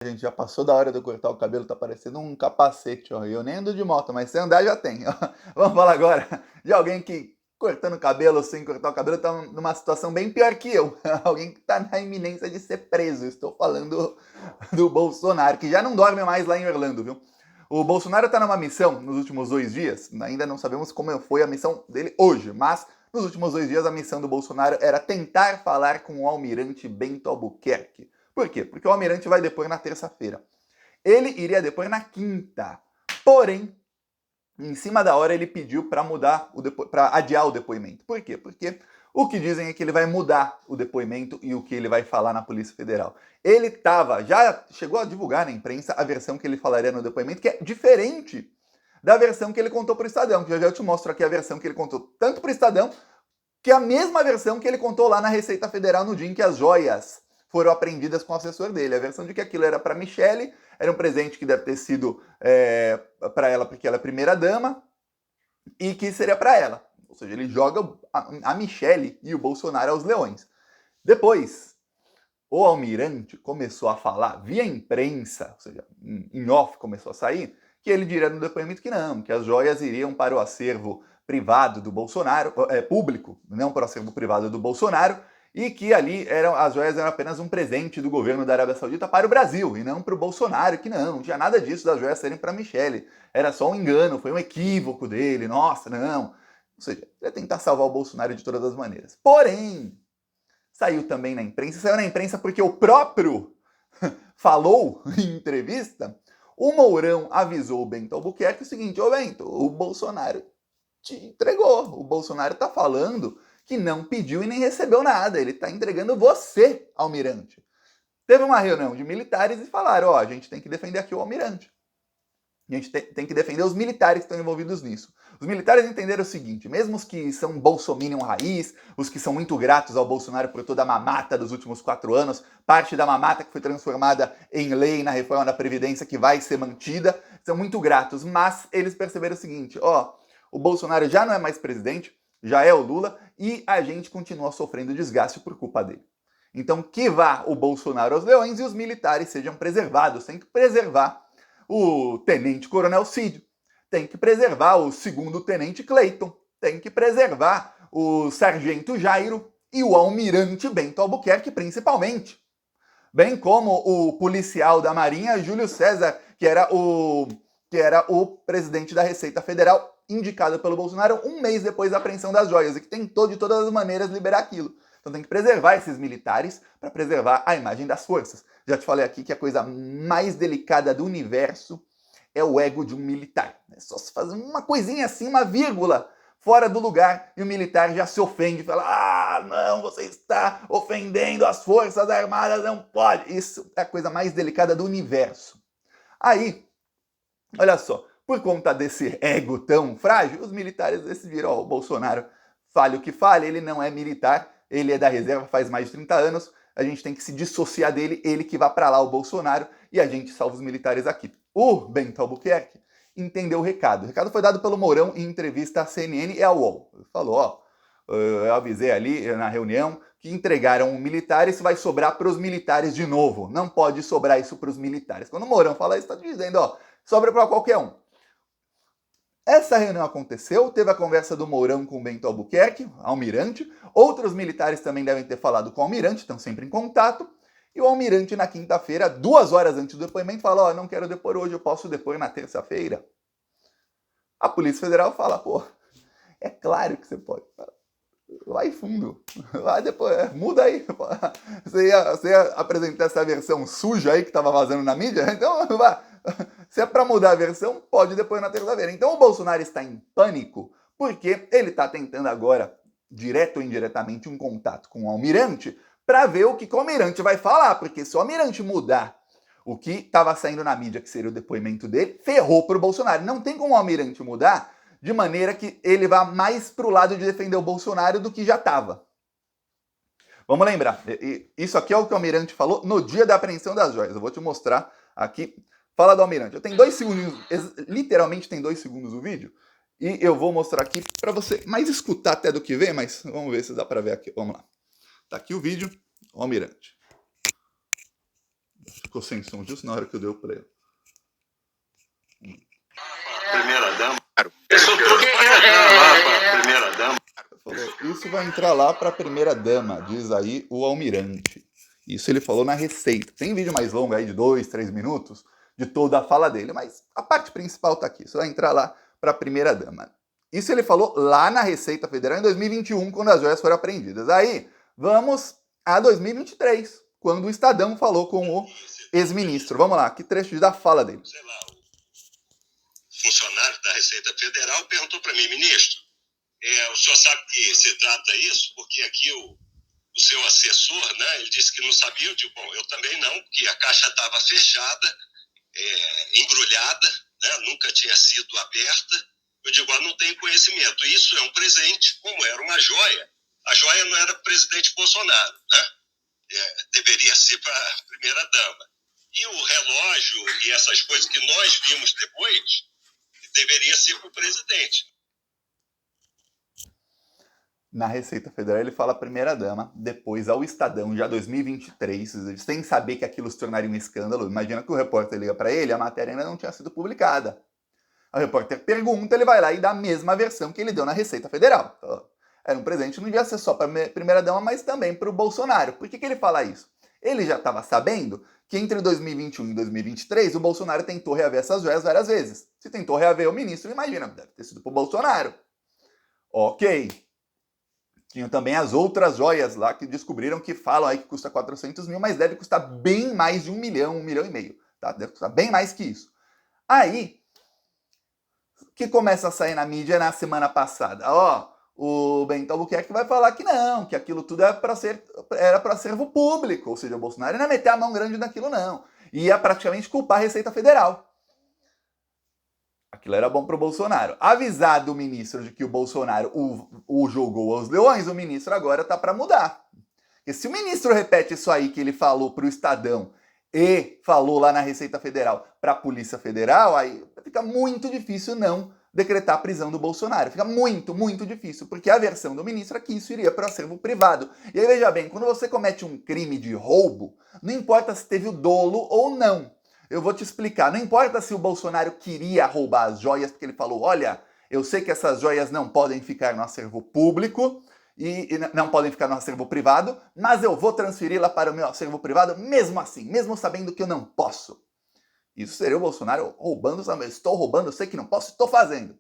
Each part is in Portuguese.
Gente, já passou da hora de eu cortar o cabelo, tá parecendo um capacete, ó. E eu nem ando de moto, mas se andar já tem. Ó. Vamos falar agora de alguém que, cortando o cabelo, sem cortar o cabelo, tá numa situação bem pior que eu. Alguém que tá na iminência de ser preso. Estou falando do Bolsonaro, que já não dorme mais lá em Orlando, viu? O Bolsonaro tá numa missão nos últimos 2 dias, ainda não sabemos como foi a missão dele hoje, mas nos últimos 2 dias a missão do Bolsonaro era tentar falar com o almirante Bento Albuquerque. Por quê? Porque o almirante vai depor na terça-feira. Ele iria depor na quinta. Porém, em cima da hora ele pediu para para adiar o depoimento. Por quê? Porque o que dizem é que ele vai mudar o depoimento e o que ele vai falar na Polícia Federal. Ele já chegou a divulgar na imprensa a versão que ele falaria no depoimento, que é diferente da versão que ele contou para o Estadão, que já eu te mostro aqui a versão que ele contou tanto para o Estadão, que é a mesma versão que ele contou lá na Receita Federal no dia em que as joias foram apreendidas com o assessor dele. A versão de que aquilo era para Michele, era um presente que deve ter sido para ela porque ela é primeira-dama, e que seria para ela. Ou seja, ele joga a Michele e o Bolsonaro aos leões. Depois, o almirante começou a falar via imprensa, ou seja, em off começou a sair, que ele diria no depoimento que não, que as joias iriam para o acervo privado do Bolsonaro, público, não para o acervo privado do Bolsonaro, e que ali as joias eram apenas um presente do governo da Arábia Saudita para o Brasil, e não para o Bolsonaro, que não tinha nada disso das joias serem para Michele. Era só um engano, foi um equívoco dele, nossa, não. Ou seja, ele ia tentar salvar o Bolsonaro de todas as maneiras. Porém, saiu também na imprensa, saiu na imprensa porque o próprio falou em entrevista, o Mourão avisou o Bento Albuquerque o seguinte: ô Bento, o Bolsonaro te entregou, o Bolsonaro tá falando que não pediu e nem recebeu nada, ele tá entregando você, almirante. Teve uma reunião de militares e falaram: ó, a gente tem que defender aqui o almirante. A gente tem que defender os militares que estão envolvidos nisso. Os militares entenderam o seguinte: mesmo os que são bolsominion raiz, os que são muito gratos ao Bolsonaro por toda a mamata dos últimos 4 anos, parte da mamata que foi transformada em lei na reforma da Previdência que vai ser mantida, são muito gratos, mas eles perceberam o seguinte: ó, o Bolsonaro já não é mais presidente, já é o Lula, e a gente continua sofrendo desgaste por culpa dele. Então que vá o Bolsonaro aos leões e os militares sejam preservados, tem que preservar o tenente-coronel Cid, tem que preservar o segundo-tenente Clayton, tem que preservar o sargento Jairo e o almirante Bento Albuquerque, principalmente. Bem como o policial da Marinha, Júlio César, que era o presidente da Receita Federal, indicado pelo Bolsonaro 1 mês depois da apreensão das joias, e que tentou de todas as maneiras liberar aquilo. Então tem que preservar esses militares para preservar a imagem das forças. Já te falei aqui que a coisa mais delicada do universo é o ego de um militar. É só se fazer uma coisinha assim, uma vírgula fora do lugar, e o militar já se ofende, fala: ah, não, você está ofendendo as forças armadas, não pode. Isso é a coisa mais delicada do universo. Aí, olha só, por conta desse ego tão frágil, os militares decidiram: ó, o Bolsonaro, fale o que fale, ele não é militar, ele é da reserva faz mais de 30 anos, a gente tem que se dissociar dele, ele que vá para lá, o Bolsonaro, e a gente salva os militares aqui. O Bento Albuquerque entendeu o recado. O recado foi dado pelo Mourão em entrevista à CNN e ao UOL. Ele falou: ó, eu avisei ali na reunião que entregaram um militar, isso vai sobrar para os militares de novo. Não pode sobrar isso para os militares. Quando o Mourão fala isso, está dizendo: ó, sobra para qualquer um. Essa reunião aconteceu, teve a conversa do Mourão com o Bento Albuquerque, almirante. Outros militares também devem ter falado com o almirante, estão sempre em contato. E o almirante, na quinta-feira, 2 horas antes do depoimento, fala: ó, não quero depor hoje, eu posso depor na terça-feira. A Polícia Federal fala: pô, é claro que você pode. Vai fundo. Vai depois, muda aí. Você ia apresentar essa versão suja aí que estava vazando na mídia? Então, se é para mudar a versão, pode depois na terça-feira. Então o Bolsonaro está em pânico porque ele está tentando agora, direto ou indiretamente, um contato com o almirante para ver o que o almirante vai falar. Porque se o almirante mudar o que estava saindo na mídia, que seria o depoimento dele, ferrou para o Bolsonaro. Não tem como o almirante mudar de maneira que ele vá mais para o lado de defender o Bolsonaro do que já estava. Vamos lembrar, isso aqui é o que o almirante falou no dia da apreensão das joias. Eu vou te mostrar aqui. Fala do almirante. Eu tenho 2 segundos, literalmente tem 2 segundos o vídeo, e eu vou mostrar aqui para você mais escutar até do que ver, mas vamos ver se dá para ver aqui. Vamos lá. Tá aqui o vídeo, o almirante. Ficou sem som justo na hora que eu dei o play. Primeira dama. Eles são todos para entrar lá para a primeira dama. Isso vai entrar lá para a primeira dama, diz aí o almirante. Isso ele falou na Receita. Tem vídeo mais longo aí de 2, 3 minutos de toda a fala dele, mas a parte principal tá aqui. Isso vai entrar lá para a primeira dama. Isso ele falou lá na Receita Federal em 2021, quando as joias foram apreendidas. Aí, vamos a 2023, quando o Estadão falou com o ex-ministro. Vamos lá, que trecho da fala dele. Sei lá, o funcionário da Receita Federal perguntou para mim, ministro, o senhor sabe que se trata isso? Porque aqui o seu assessor, né, ele disse que não sabia. Eu digo, bom, eu também não, porque a caixa estava fechada, embrulhada, né, nunca tinha sido aberta. Eu digo, não tenho conhecimento. Isso é um presente, como era uma joia. A joia não era presidente Bolsonaro, né? Deveria ser para a primeira-dama. E o relógio e essas coisas que nós vimos depois, deveria ser para o presidente. Na Receita Federal ele fala primeira-dama, depois ao Estadão, já 2023, sem saber que aquilo se tornaria um escândalo. Imagina que o repórter liga para ele, a matéria ainda não tinha sido publicada. O repórter pergunta, ele vai lá e dá a mesma versão que ele deu na Receita Federal. Então, era um presente, não devia ser só para a primeira-dama, mas também para o Bolsonaro. Por que ele fala isso? Ele já estava sabendo que entre 2021 e 2023 o Bolsonaro tentou reaver essas joias várias vezes. Se tentou reaver o ministro, imagina, deve ter sido para o Bolsonaro. Ok. Tinham também as outras joias lá que descobriram que falam aí que custa 400 mil, mas deve custar bem mais de 1 milhão, 1 milhão e meio. Tá? Deve custar bem mais que isso. Aí, que começa a sair na mídia na semana passada? O Bento Albuquerque vai falar que não, que aquilo tudo era para acervo público, ou seja, o Bolsonaro não ia meter a mão grande naquilo não. Ia praticamente culpar a Receita Federal. Aquilo era bom para o Bolsonaro. Avisado o ministro de que o Bolsonaro o jogou aos leões, o ministro agora tá para mudar. Porque se o ministro repete isso aí que ele falou para o Estadão e falou lá na Receita Federal para a Polícia Federal, aí fica muito difícil não decretar a prisão do Bolsonaro. Fica muito, muito difícil, porque a versão do ministro é que isso iria para o acervo privado. E aí, veja bem, quando você comete um crime de roubo, não importa se teve o dolo ou não. Eu vou te explicar. Não importa se o Bolsonaro queria roubar as joias, porque ele falou, olha, eu sei que essas joias não podem ficar no acervo público, e não podem ficar no acervo privado, mas eu vou transferi-la para o meu acervo privado mesmo assim, mesmo sabendo que eu não posso. Isso seria o Bolsonaro roubando, sabe? Estou roubando, eu sei que não posso, estou fazendo.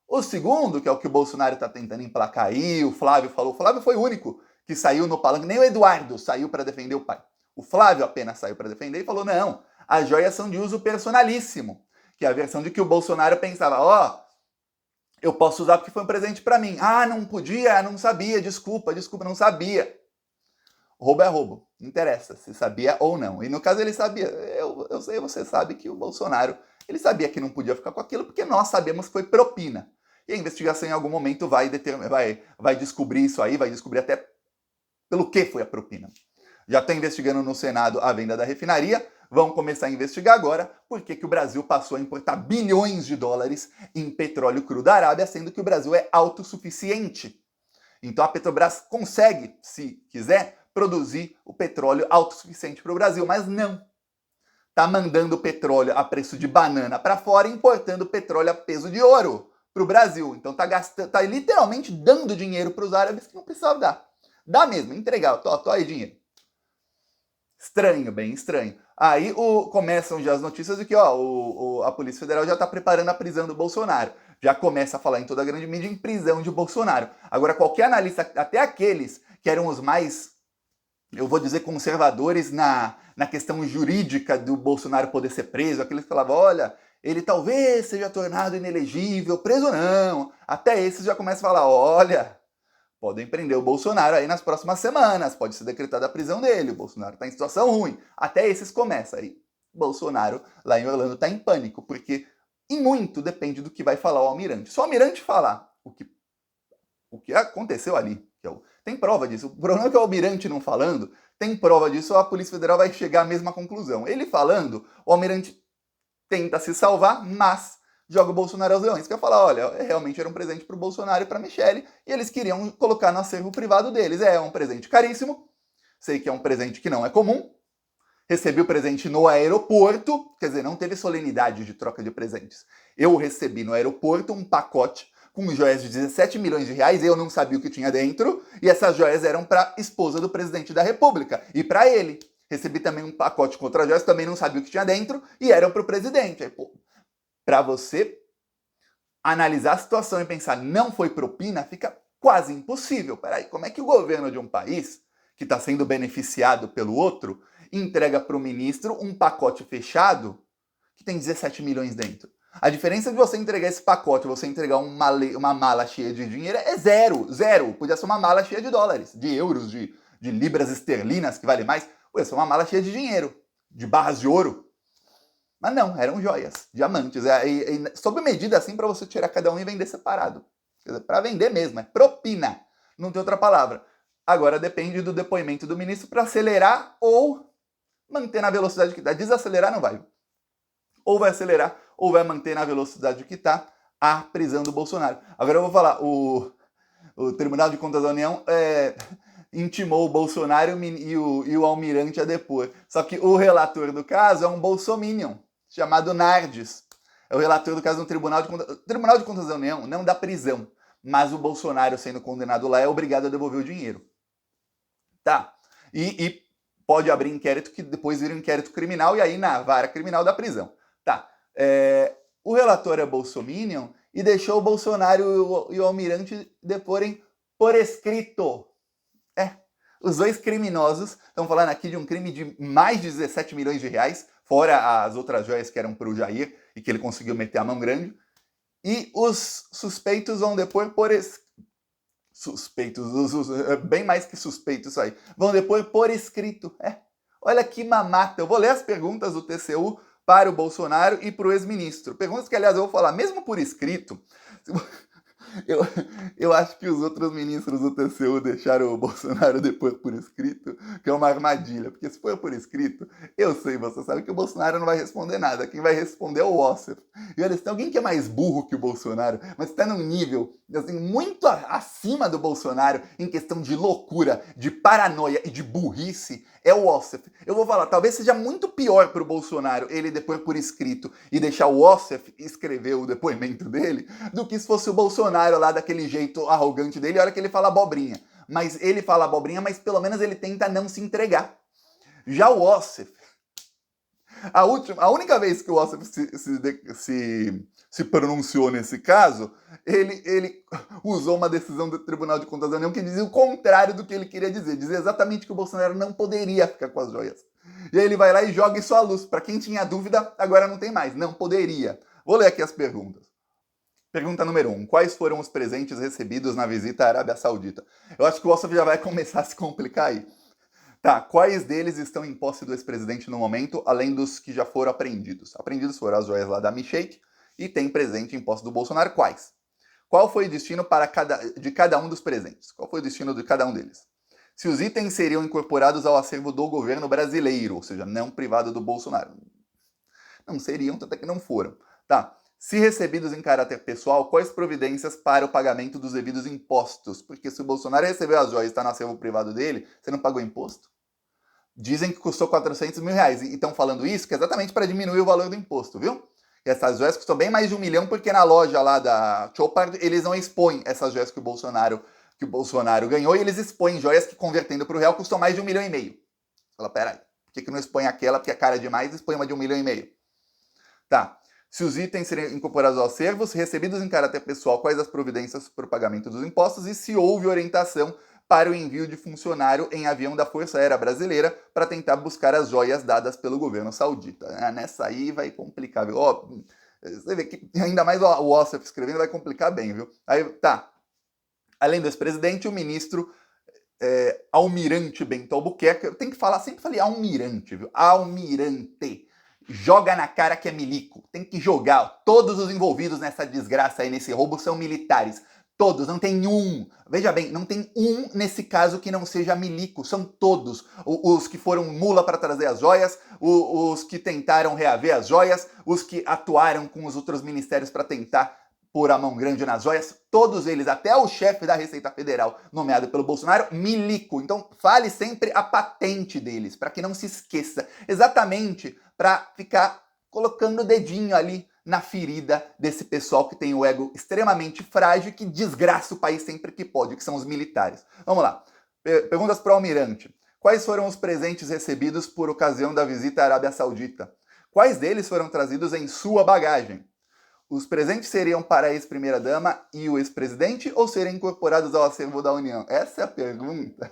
O segundo, que é o que o Bolsonaro está tentando emplacar aí, o Flávio falou, o Flávio foi o único que saiu no palanque, nem o Eduardo saiu para defender o pai. O Flávio apenas saiu para defender e falou, não, as joias são de uso personalíssimo, que é a versão de que o Bolsonaro pensava, eu posso usar porque foi um presente para mim. Não podia, não sabia, desculpa, não sabia. Roubo é roubo, não interessa se sabia ou não. E no caso ele sabia, eu sei, você sabe que o Bolsonaro, ele sabia que não podia ficar com aquilo porque nós sabemos que foi propina. E a investigação em algum momento vai descobrir isso aí, vai descobrir até pelo que foi a propina. Já está investigando no Senado a venda da refinaria, vão começar a investigar agora por que o Brasil passou a importar bilhões de dólares em petróleo cru da Arábia, sendo que o Brasil é autossuficiente. Então a Petrobras consegue, se quiser, produzir o petróleo autossuficiente para o Brasil, mas não. Está mandando petróleo a preço de banana para fora e importando petróleo a peso de ouro para o Brasil. Então tá literalmente dando dinheiro para os árabes que não precisava dar. Dá mesmo, entregar, tô aí dinheiro. Estranho, bem estranho. Aí começam já as notícias de que a Polícia Federal já está preparando a prisão do Bolsonaro. Já começa a falar em toda a grande mídia em prisão de Bolsonaro. Agora, qualquer analista, até aqueles que eram os mais, eu vou dizer, conservadores na questão jurídica do Bolsonaro poder ser preso, aqueles que falavam, olha, ele talvez seja tornado inelegível, preso não. Até esses já começam a falar, olha, podem prender o Bolsonaro aí nas próximas semanas, pode ser decretada a prisão dele, o Bolsonaro está em situação ruim. Até esses começam aí. Bolsonaro, lá em Orlando, está em pânico, porque em muito depende do que vai falar o almirante. Se o almirante falar o que aconteceu ali, tem prova disso. O problema é que o almirante não falando, tem prova disso, a Polícia Federal vai chegar à mesma conclusão. Ele falando, o almirante tenta se salvar, mas joga o Bolsonaro aos leões. Quer falar, olha, realmente era um presente para o Bolsonaro e para a Michelle, e eles queriam colocar no acervo privado deles. É um presente caríssimo, sei que é um presente que não é comum, Recebi o presente no aeroporto, quer dizer, não teve solenidade de troca de presentes. Eu recebi no aeroporto um pacote com joias de 17 milhões de reais, eu não sabia o que tinha dentro, e essas joias eram para a esposa do presidente da República, e para ele. Recebi também um pacote com outras joias, também não sabia o que tinha dentro, e eram para o presidente. Aí, pô, para você analisar a situação e pensar não foi propina, fica quase impossível. Peraí, como é que o governo de um país, que está sendo beneficiado pelo outro, entrega para o ministro um pacote fechado que tem 17 milhões dentro? A diferença de você entregar esse pacote, você entregar uma mala cheia de dinheiro é zero, zero. Podia ser uma mala cheia de dólares, de euros, de libras esterlinas, que vale mais. Podia ser uma mala cheia de dinheiro, de barras de ouro. Mas não, eram joias, diamantes. Sob medida assim para você tirar cada um e vender separado. Para vender mesmo, é propina. Não tem outra palavra. Agora depende do depoimento do ministro para acelerar ou manter na velocidade que está. Desacelerar não vai. Ou vai acelerar ou vai manter na velocidade que está a prisão do Bolsonaro. Agora eu vou falar, o Tribunal de Contas da União intimou o Bolsonaro e o almirante a depor. Só que o relator do caso é um bolsominion, chamado Nardes. É o relator do caso no Tribunal de Contas. O Tribunal de Contas da União não dá prisão, mas o Bolsonaro, sendo condenado lá, é obrigado a devolver o dinheiro. Tá. E pode abrir inquérito que depois vira um inquérito criminal e aí na vara criminal dá prisão. Tá. O relator é bolsominion e deixou o Bolsonaro e o almirante deporem por escrito. Os dois criminosos estão falando aqui de um crime de mais de 17 milhões de reais, fora as outras joias que eram para o Jair e que ele conseguiu meter a mão grande. E os suspeitos vão depor por suspeitos, bem mais que suspeitos isso aí, vão depor por escrito. Olha que mamata. Eu vou ler as perguntas do TCU para o Bolsonaro e para o ex-ministro. Perguntas que, aliás, eu vou falar, mesmo por escrito. Eu acho que os outros ministros do TCU deixaram o Bolsonaro depois por escrito, que é uma armadilha, porque se for por escrito, eu sei, você sabe que o Bolsonaro não vai responder nada, quem vai responder é o Ossef. E olha, se tem alguém que é mais burro que o Bolsonaro, mas está num nível assim, muito acima do Bolsonaro em questão de loucura, de paranoia e de burrice, é o Ossef. Eu vou falar, talvez seja muito pior para o Bolsonaro ele depor por escrito e deixar o Ossef escrever o depoimento dele, do que se fosse o Bolsonaro lá daquele jeito arrogante dele, olha que ele fala abobrinha. Mas ele fala abobrinha, mas pelo menos ele tenta não se entregar. Já o Ossef, a única vez que o Ossef se pronunciou nesse caso, ele usou uma decisão do Tribunal de Contas da União que dizia o contrário do que ele queria dizer. Dizia exatamente que o Bolsonaro não poderia ficar com as joias. E aí ele vai lá e joga isso à luz. Para quem tinha dúvida, agora não tem mais. Não poderia. Vou ler aqui as perguntas. Pergunta número 1. Quais foram os presentes recebidos na visita à Arábia Saudita? Eu acho que o Ossef já vai começar a se complicar aí. Tá, quais deles estão em posse do ex-presidente no momento, além dos que já foram apreendidos? Apreendidos foram as joias lá da Micheik e tem presente em posse do Bolsonaro. Quais? Qual foi o destino de cada um dos presentes? Qual foi o destino de cada um deles? Se os itens seriam incorporados ao acervo do governo brasileiro, ou seja, não privado do Bolsonaro. Não seriam, tanto é que não foram. Tá. Se recebidos em caráter pessoal, quais providências para o pagamento dos devidos impostos? Porque se o Bolsonaro recebeu as joias e está no acervo privado dele, você não pagou imposto? Dizem que custou 400 mil reais. E estão falando isso que é exatamente para diminuir o valor do imposto, viu? E essas joias custam bem mais de 1 milhão, porque na loja lá da Chopard, eles não expõem essas joias que o Bolsonaro ganhou, e eles expõem joias que, convertendo para o real, custam mais de 1,5 milhão. Fala, peraí, por que não expõe aquela, porque é cara demais, e expõe uma de 1,5 milhão? Tá. Se os itens seriam incorporados ao acervo, se recebidos em caráter pessoal, quais as providências para o pagamento dos impostos e se houve orientação para o envio de funcionário em avião da Força Aérea Brasileira para tentar buscar as joias dadas pelo governo saudita. Nessa aí vai complicar, viu? Você vê que ainda mais o Ossef escrevendo vai complicar bem, viu? Aí, tá. Além do ex-presidente, o ministro Almirante Bento Albuquerque, eu tenho que falar, sempre falei almirante, viu? Almirante. Joga na cara que é milico. Tem que jogar. Todos os envolvidos nessa desgraça aí, nesse roubo, são militares. Todos, não tem um. Veja bem, não tem um nesse caso que não seja milico. São todos. Os que foram mula para trazer as joias, os que tentaram reaver as joias, os que atuaram com os outros ministérios para tentar pôr a mão grande nas joias, todos eles, até o chefe da Receita Federal, nomeado pelo Bolsonaro, milico. Então fale sempre a patente deles, para que não se esqueça, exatamente para ficar colocando o dedinho ali na ferida desse pessoal que tem o ego extremamente frágil e que desgraça o país sempre que pode, que são os militares. Vamos lá. Perguntas para o Almirante. Quais foram os presentes recebidos por ocasião da visita à Arábia Saudita? Quais deles foram trazidos em sua bagagem? Os presentes seriam para a ex-primeira-dama e o ex-presidente ou seriam incorporados ao acervo da União? Essa é a pergunta.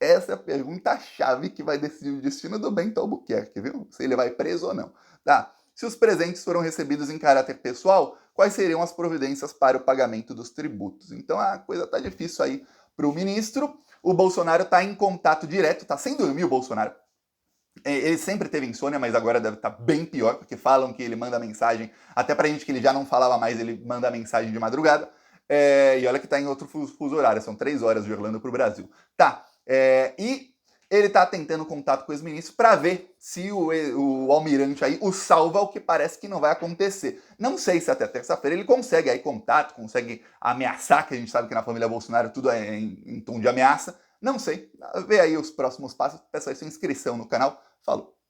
Essa é a pergunta-chave que vai decidir o destino do Bento Albuquerque, viu? Se ele vai preso ou não. Tá. Se os presentes foram recebidos em caráter pessoal, quais seriam as providências para o pagamento dos tributos? Então a coisa tá difícil aí para o ministro. O Bolsonaro está em contato direto, tá sem dormir o Bolsonaro. Ele sempre teve insônia, mas agora deve estar bem pior, porque falam que ele manda mensagem, até pra gente que ele já não falava mais, ele manda mensagem de madrugada. E olha que tá em outro fuso horário, são 3 horas de Orlando pro Brasil. Tá, e ele tá tentando contato com o ex-ministro para ver se o almirante aí o salva, o que parece que não vai acontecer. Não sei se até terça-feira ele consegue aí contato, consegue ameaçar, que a gente sabe que na família Bolsonaro tudo é em tom de ameaça. Não sei. Vê aí os próximos passos. Peço aí sua inscrição no canal. Falou!